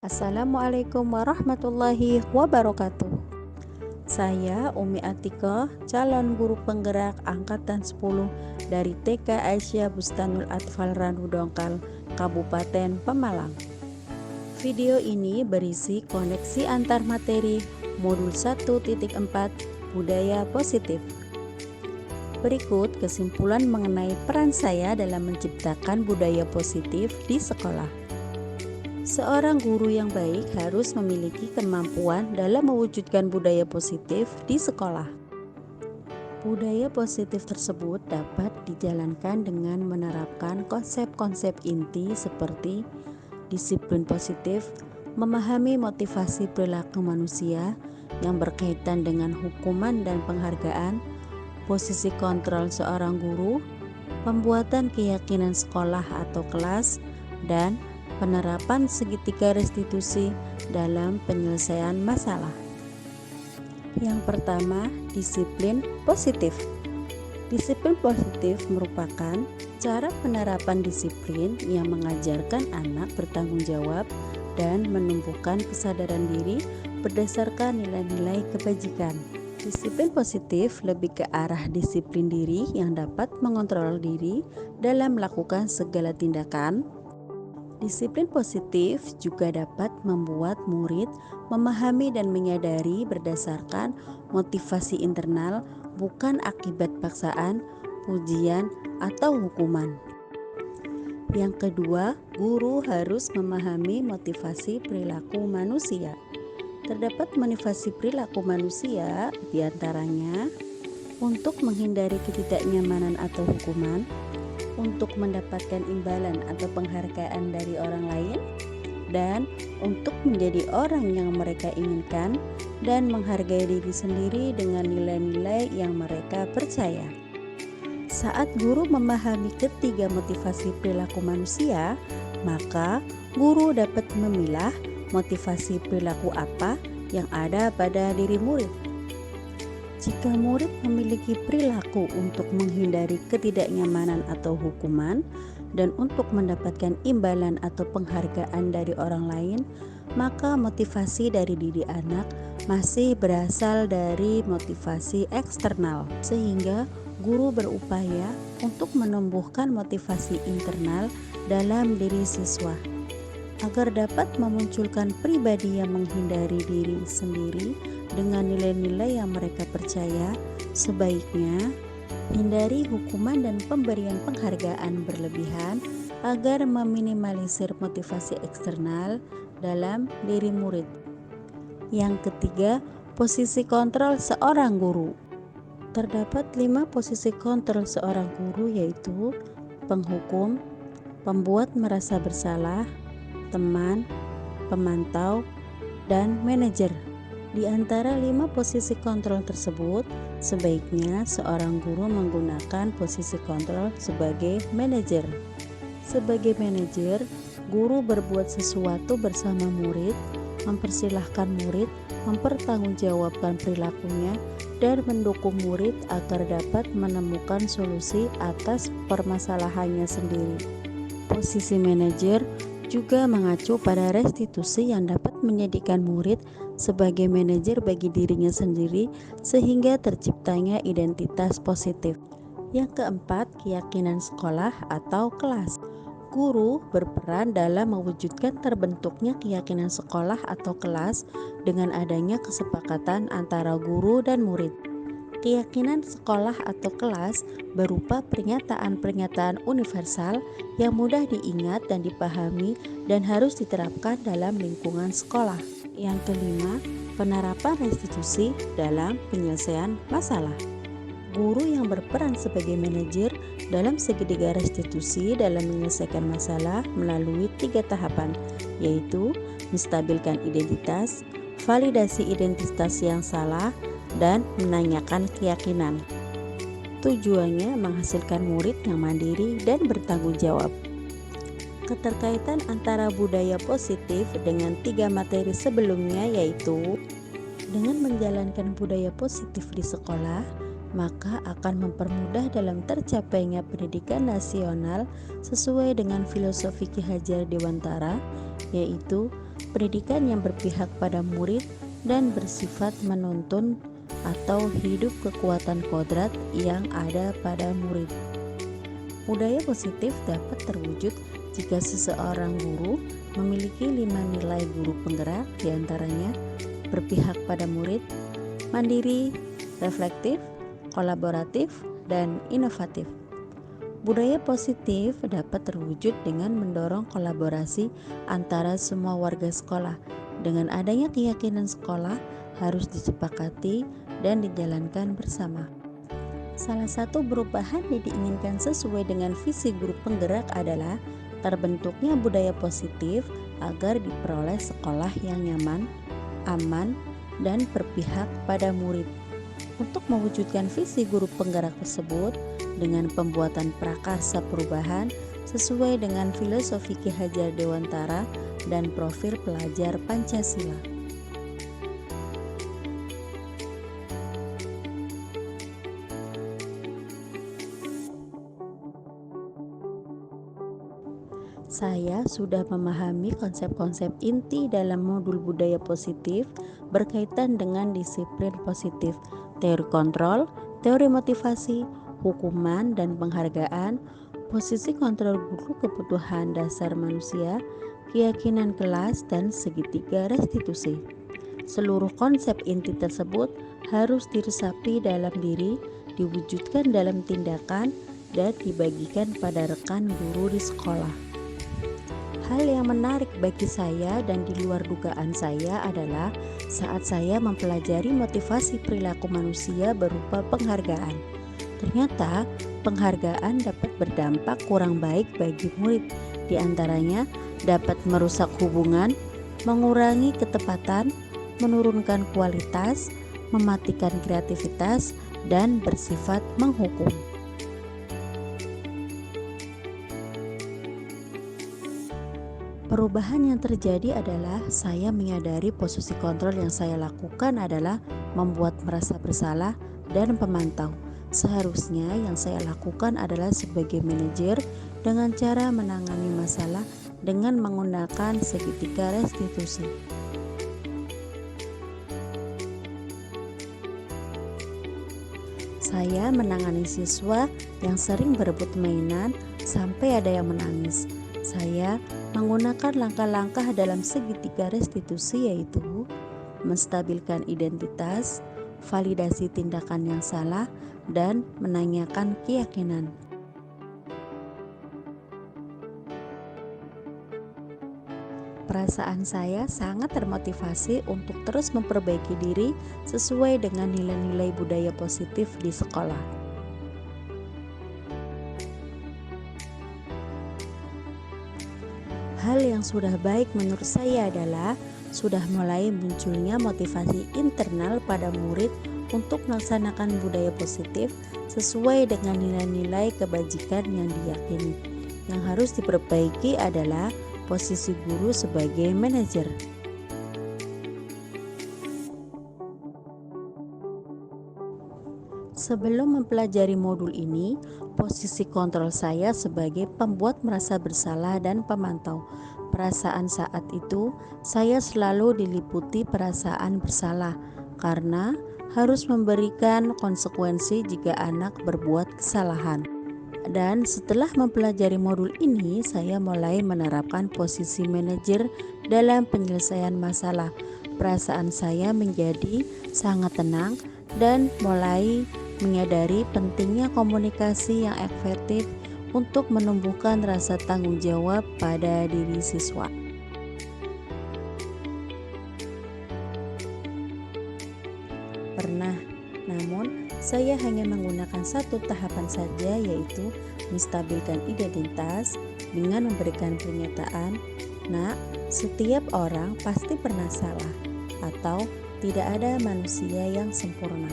Assalamualaikum warahmatullahi wabarakatuh. Saya Umi Atika, calon guru penggerak angkatan 10 dari TK Aisyah Bustanul Atfal Ranu Dongkal, Kabupaten Pemalang. Video ini berisi koneksi antar materi modul 1.4 Budaya Positif. Berikut kesimpulan mengenai peran saya dalam menciptakan budaya positif di sekolah. Seorang guru yang baik harus memiliki kemampuan dalam mewujudkan budaya positif di sekolah. Budaya positif tersebut dapat dijalankan dengan menerapkan konsep-konsep inti seperti disiplin positif, memahami motivasi perilaku manusia yang berkaitan dengan hukuman dan penghargaan, posisi kontrol seorang guru, pembuatan keyakinan sekolah atau kelas, dan penerapan segitiga restitusi dalam penyelesaian masalah. Yang pertama, disiplin positif. Disiplin positif merupakan cara penerapan disiplin yang mengajarkan anak bertanggung jawab dan menumbuhkan kesadaran diri berdasarkan nilai-nilai kebajikan. Disiplin positif lebih ke arah disiplin diri yang dapat mengontrol diri dalam melakukan segala tindakan. Disiplin positif juga dapat membuat murid memahami dan menyadari berdasarkan motivasi internal, bukan akibat paksaan, pujian, atau hukuman. Yang kedua, guru harus memahami motivasi perilaku manusia. Terdapat motivasi perilaku manusia diantaranya untuk menghindari ketidaknyamanan atau hukuman, untuk mendapatkan imbalan atau penghargaan dari orang lain, dan untuk menjadi orang yang mereka inginkan dan menghargai diri sendiri dengan nilai-nilai yang mereka percaya. Saat guru memahami ketiga motivasi perilaku manusia, maka guru dapat memilah motivasi perilaku apa yang ada pada diri murid. Jika murid memiliki perilaku untuk menghindari ketidaknyamanan atau hukuman dan untuk mendapatkan imbalan atau penghargaan dari orang lain, maka motivasi dari diri anak masih berasal dari motivasi eksternal, sehingga guru berupaya untuk menumbuhkan motivasi internal dalam diri siswa agar dapat memunculkan pribadi yang menghindari diri sendiri dengan nilai-nilai yang mereka percaya. Sebaiknya hindari hukuman dan pemberian penghargaan berlebihan agar meminimalisir motivasi eksternal dalam diri murid. Yang ketiga, posisi kontrol seorang guru. Terdapat 5 posisi kontrol seorang guru, yaitu penghukum, pembuat merasa bersalah, teman, pemantau, dan manajer. Di antara 5 posisi kontrol tersebut, sebaiknya seorang guru menggunakan posisi kontrol sebagai manajer. Sebagai manajer, guru berbuat sesuatu bersama murid, mempersilahkan murid mempertanggungjawabkan perilakunya, dan mendukung murid agar dapat menemukan solusi atas permasalahannya sendiri. Posisi manajer juga mengacu pada restitusi yang dapat menjadikan murid sebagai manajer bagi dirinya sendiri sehingga terciptanya identitas positif. Yang keempat, keyakinan sekolah atau kelas. Guru berperan dalam mewujudkan terbentuknya keyakinan sekolah atau kelas dengan adanya kesepakatan antara guru dan murid. Keyakinan sekolah atau kelas berupa pernyataan-pernyataan universal yang mudah diingat dan dipahami dan harus diterapkan dalam lingkungan sekolah. Yang kelima, penerapan restitusi dalam penyelesaian masalah. Guru yang berperan sebagai manajer dalam segitiga restitusi dalam menyelesaikan masalah melalui 3 tahapan, yaitu menstabilkan identitas, validasi identitas yang salah, dan menanyakan keyakinan. Tujuannya menghasilkan murid yang mandiri dan bertanggung jawab. Keterkaitan antara budaya positif dengan 3 materi sebelumnya, yaitu dengan menjalankan budaya positif di sekolah, maka akan mempermudah dalam tercapainya pendidikan nasional sesuai dengan filosofi Ki Hajar Dewantara, yaitu pendidikan yang berpihak pada murid dan bersifat menuntun atau hidup kekuatan kodrat yang ada pada murid. Budaya positif dapat terwujud jika seseorang guru memiliki 5 nilai guru penggerak, diantaranya berpihak pada murid, mandiri, reflektif, kolaboratif, dan inovatif. Budaya positif dapat terwujud dengan mendorong kolaborasi antara semua warga sekolah. Dengan adanya keyakinan sekolah harus disepakati dan dijalankan bersama. Salah satu perubahan yang diinginkan sesuai dengan visi guru penggerak adalah terbentuknya budaya positif agar diperoleh sekolah yang nyaman, aman, dan berpihak pada murid. Untuk mewujudkan visi guru penggerak tersebut dengan pembuatan prakarsa perubahan sesuai dengan filosofi Ki Hajar Dewantara dan profil pelajar Pancasila. Saya sudah memahami konsep-konsep inti dalam modul budaya positif berkaitan dengan disiplin positif, teori kontrol, teori motivasi, hukuman dan penghargaan, posisi kontrol guru kebutuhan dasar manusia, keyakinan kelas, dan segitiga restitusi. Seluruh konsep inti tersebut harus diresapi dalam diri, diwujudkan dalam tindakan, dan dibagikan pada rekan guru di sekolah. Hal yang menarik bagi saya dan di luar dugaan saya adalah saat saya mempelajari motivasi perilaku manusia berupa penghargaan. Ternyata penghargaan dapat berdampak kurang baik bagi murid, di antaranya dapat merusak hubungan, mengurangi ketepatan, menurunkan kualitas, mematikan kreativitas, dan bersifat menghukum. Perubahan yang terjadi adalah saya menyadari posisi kontrol yang saya lakukan adalah membuat merasa bersalah dan pemantau. Seharusnya yang saya lakukan adalah sebagai manajer dengan cara menangani masalah dengan menggunakan segitiga restitusi. Saya menangani siswa yang sering berebut mainan sampai ada yang menangis. Saya menggunakan langkah-langkah dalam segitiga restitusi, yaitu menstabilkan identitas, validasi tindakan yang salah, dan menanyakan keyakinan. Perasaan saya sangat termotivasi untuk terus memperbaiki diri sesuai dengan nilai-nilai budaya positif di sekolah. Hal yang sudah baik menurut saya adalah sudah mulai munculnya motivasi internal pada murid untuk melaksanakan budaya positif sesuai dengan nilai-nilai kebajikan yang diyakini. Yang harus diperbaiki adalah posisi guru sebagai manajer. Sebelum mempelajari modul ini, posisi kontrol saya sebagai pembuat merasa bersalah dan pemantau. Perasaan saat itu, saya selalu diliputi perasaan bersalah karena harus memberikan konsekuensi jika anak berbuat kesalahan. Dan setelah mempelajari modul ini, saya mulai menerapkan posisi manajer dalam penyelesaian masalah. Perasaan saya menjadi sangat tenang dan mulai menyadari pentingnya komunikasi yang efektif untuk menumbuhkan rasa tanggung jawab pada diri siswa. Pernah, namun saya hanya menggunakan satu tahapan saja, yaitu menstabilkan identitas dengan memberikan pernyataan, "Nak, setiap orang pasti pernah salah," atau "Tidak ada manusia yang sempurna."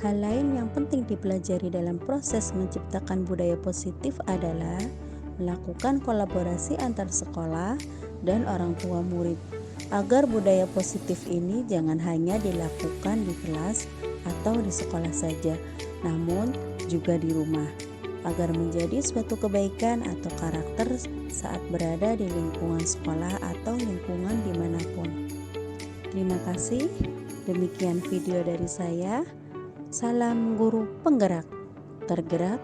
Hal lain yang penting dipelajari dalam proses menciptakan budaya positif adalah melakukan kolaborasi antar sekolah dan orang tua murid. agar budaya positif ini jangan hanya dilakukan di kelas atau di sekolah saja, namun juga di rumah, agar menjadi suatu kebaikan atau karakter saat berada di lingkungan sekolah atau lingkungan dimanapun. Terima kasih, demikian video dari saya. Salam guru penggerak, tergerak,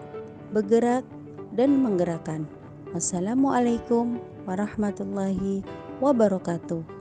bergerak, dan menggerakkan. Wassalamualaikum warahmatullahi wabarakatuh.